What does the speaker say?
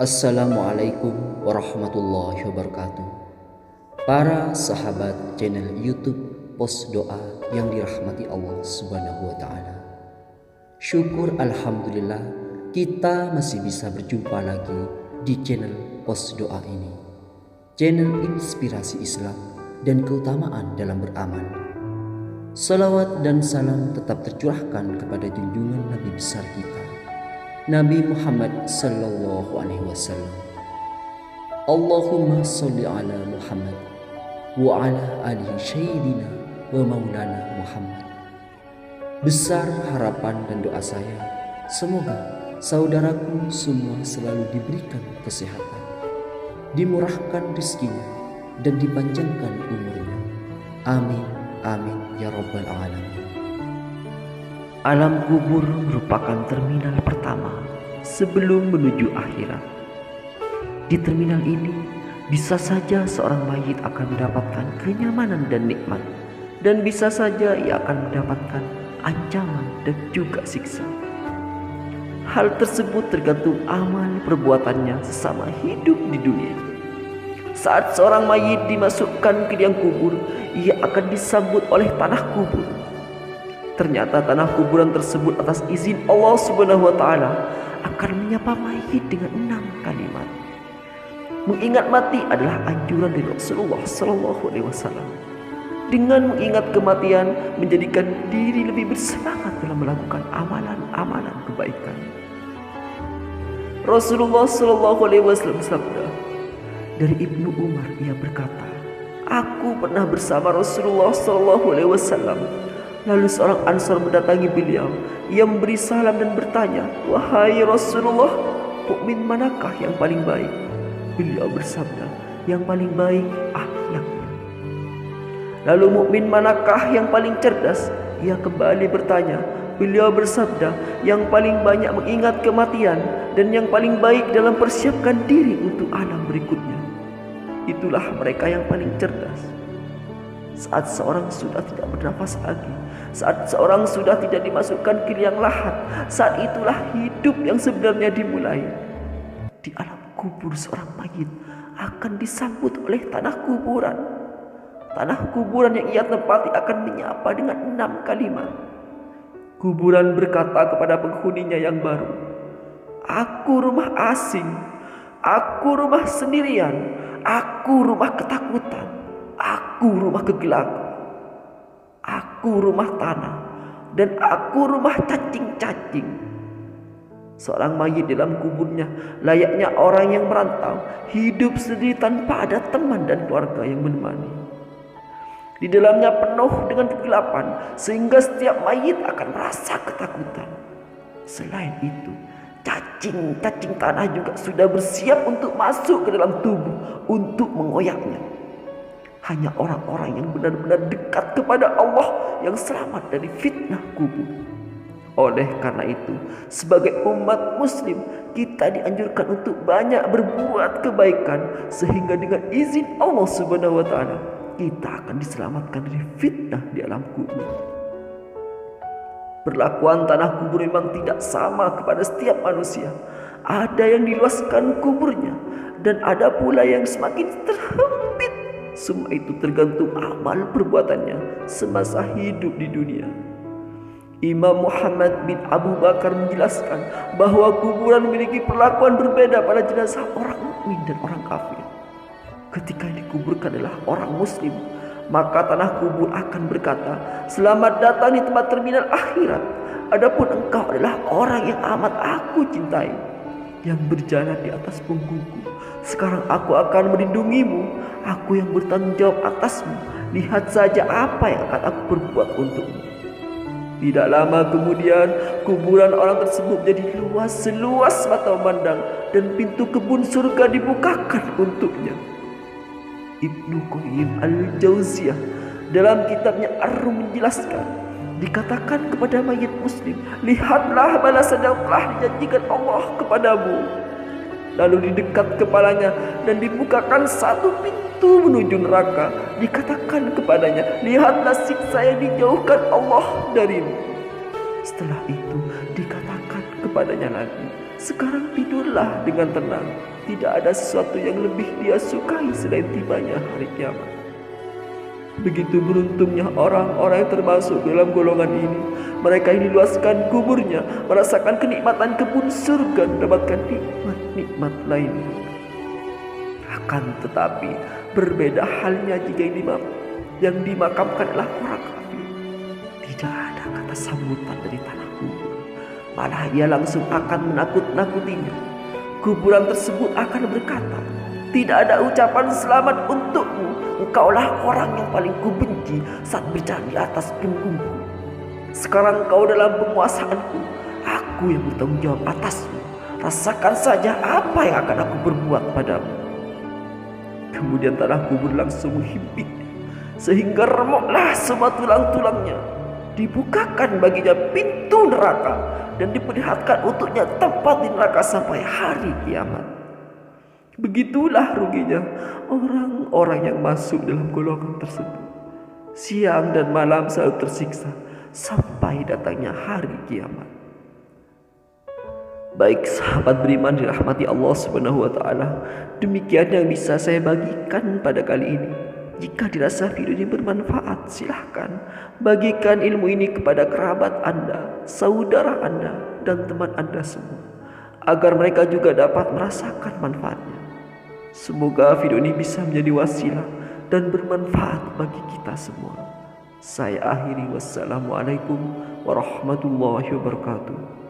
Assalamualaikum warahmatullahi wabarakatuh. Para sahabat channel YouTube Pos Doa yang dirahmati Allah Subhanahu wa taala. Syukur alhamdulillah kita masih bisa berjumpa lagi di channel Pos Doa ini. Channel inspirasi Islam dan keutamaan dalam beramal. Salawat dan salam tetap tercurahkan kepada junjungan Nabi besar kita, Nabi Muhammad sallallahu alaihi wasallam. Allahumma sholli ala Muhammad wa ala alihi sayyidina wa maulana Muhammad. Besar harapan dan doa saya, semoga saudaraku semua selalu diberikan kesehatan, dimurahkan rezekinya dan dipanjangkan umurnya. Amin, amin ya rabbal alamin. Alam kubur merupakan terminal pertama sebelum menuju akhirat. Di terminal ini bisa saja seorang mayit akan mendapatkan kenyamanan dan nikmat, dan bisa saja ia akan mendapatkan ancaman dan juga siksa. Hal tersebut tergantung amal perbuatannya sesama hidup di dunia. Saat seorang mayit dimasukkan ke liang kubur, ia akan disambut oleh tanah kubur. Ternyata tanah kuburan tersebut atas izin Allah Subhanahu wa taala akan menyapa mayit dengan 6 kalimat. Mengingat mati adalah anjuran dari Rasulullah sallallahu alaihi wasallam. Dengan mengingat kematian menjadikan diri lebih bersemangat dalam melakukan amalan-amalan kebaikan. Rasulullah sallallahu alaihi wasallam bersabda, dari Ibnu Umar ia berkata, "Aku pernah bersama Rasulullah sallallahu alaihi wasallam. Lalu seorang Ansar mendatangi beliau. Ia memberi salam dan bertanya, 'Wahai Rasulullah, mukmin manakah yang paling baik?' Beliau bersabda, 'Yang paling baik akhlaknya.' Lalu mukmin manakah yang paling cerdas? Ia kembali bertanya. Beliau bersabda, 'Yang paling banyak mengingat kematian dan yang paling baik dalam persiapkan diri untuk alam berikutnya.' Itulah mereka yang paling cerdas. Saat seorang sudah tidak bernafas lagi, saat seorang sudah tidak dimasukkan ke liang lahat, saat itulah hidup yang sebenarnya dimulai. Di alam kubur seorang mayit akan disambut oleh tanah kuburan. Tanah kuburan yang ia tempati akan menyapa dengan 6 kalimat. Kuburan berkata kepada penghuninya yang baru, 'Aku rumah asing, aku rumah sendirian, aku rumah ketakutan, aku rumah kegelapan, aku rumah tanah, dan aku rumah cacing-cacing.' Seorang mayit dalam kuburnya layaknya orang yang merantau, hidup sendiri tanpa ada teman dan keluarga yang menemani. Di dalamnya penuh dengan kegelapan, sehingga setiap mayit akan merasa ketakutan. Selain itu, cacing-cacing tanah juga sudah bersiap untuk masuk ke dalam tubuh untuk mengoyaknya. Hanya orang-orang yang benar-benar dekat kepada Allah yang selamat dari fitnah kubur. Oleh karena itu, sebagai umat muslim, kita dianjurkan untuk banyak berbuat kebaikan, sehingga dengan izin Allah Subhanahu wa taala kita akan diselamatkan dari fitnah di alam kubur. Perlakuan tanah kubur memang tidak sama kepada setiap manusia. Ada yang diluaskan kuburnya, dan ada pula yang semakin terhempit. Semua itu tergantung amal perbuatannya semasa hidup di dunia. Imam Muhammad bin Abu Bakar menjelaskan bahwa kuburan memiliki perlakuan berbeda pada jenazah orang mukmin dan orang kafir. Ketika yang dikuburkan adalah orang muslim, maka tanah kubur akan berkata, 'Selamat datang di tempat terminal akhirat. Adapun engkau adalah orang yang amat aku cintai, yang berjalan di atas punggungku. Sekarang aku akan melindungimu, aku yang bertanggung jawab atasmu. Lihat saja apa yang akan aku perbuat untukmu.' Tidak lama kemudian, kuburan orang tersebut menjadi luas seluas mata memandang, dan pintu kebun surga dibukakan untuknya. Ibnu Qayyim al-Jauziyah dalam kitabnya Ar-Rum menjelaskan, dikatakan kepada mayit muslim, 'Lihatlah balasan yang telah dijanjikan Allah kepadamu.' Lalu di dekat kepalanya dan dibukakan satu pintu menuju neraka. Dikatakan kepadanya, 'Lihatlah siksa yang dijauhkan Allah darimu.' Setelah itu dikatakan kepadanya lagi. Sekarang tidurlah dengan tenang. Tidak ada sesuatu yang lebih dia sukai selain tibanya hari kiamat. Begitu beruntungnya orang-orang yang termasuk dalam golongan ini. Mereka yang diluaskan kuburnya, merasakan kenikmatan kebun surga, mendapatkan nikmat-nikmat lainnya. Akan tetapi berbeda halnya jika yang dimakamkan adalah orang kafir. Tidak ada kata sambutan dari tanah kubur, malah ia langsung akan menakut-nakutinya. Kuburan tersebut akan berkata, tidak ada ucapan selamat untukmu. Engkaulah orang yang paling kubenci saat berjalan di atas punggungku. Sekarang kau dalam penguasaanku, aku yang bertanggung jawab atasmu. Rasakan saja apa yang akan aku berbuat padamu. Kemudian tanah kubur langsung menghimpit, sehingga remuklah semua tulang-tulangnya. Dibukakan baginya pintu neraka dan diperlihatkan untuknya tempat di neraka sampai hari kiamat. Begitulah ruginya orang-orang yang masuk dalam golongan tersebut. Siang dan malam selalu tersiksa sampai datangnya hari kiamat. Baik sahabat beriman dirahmati Allah Subhanahu wa taala, demikian yang bisa saya bagikan pada kali ini. Jika dirasa video ini bermanfaat, silahkan bagikan ilmu ini kepada kerabat Anda, saudara Anda, dan teman Anda semua, agar mereka juga dapat merasakan manfaatnya. Semoga video ini bisa menjadi wasilah dan bermanfaat bagi kita semua. Saya akhiri, wassalamualaikum warahmatullahi wabarakatuh.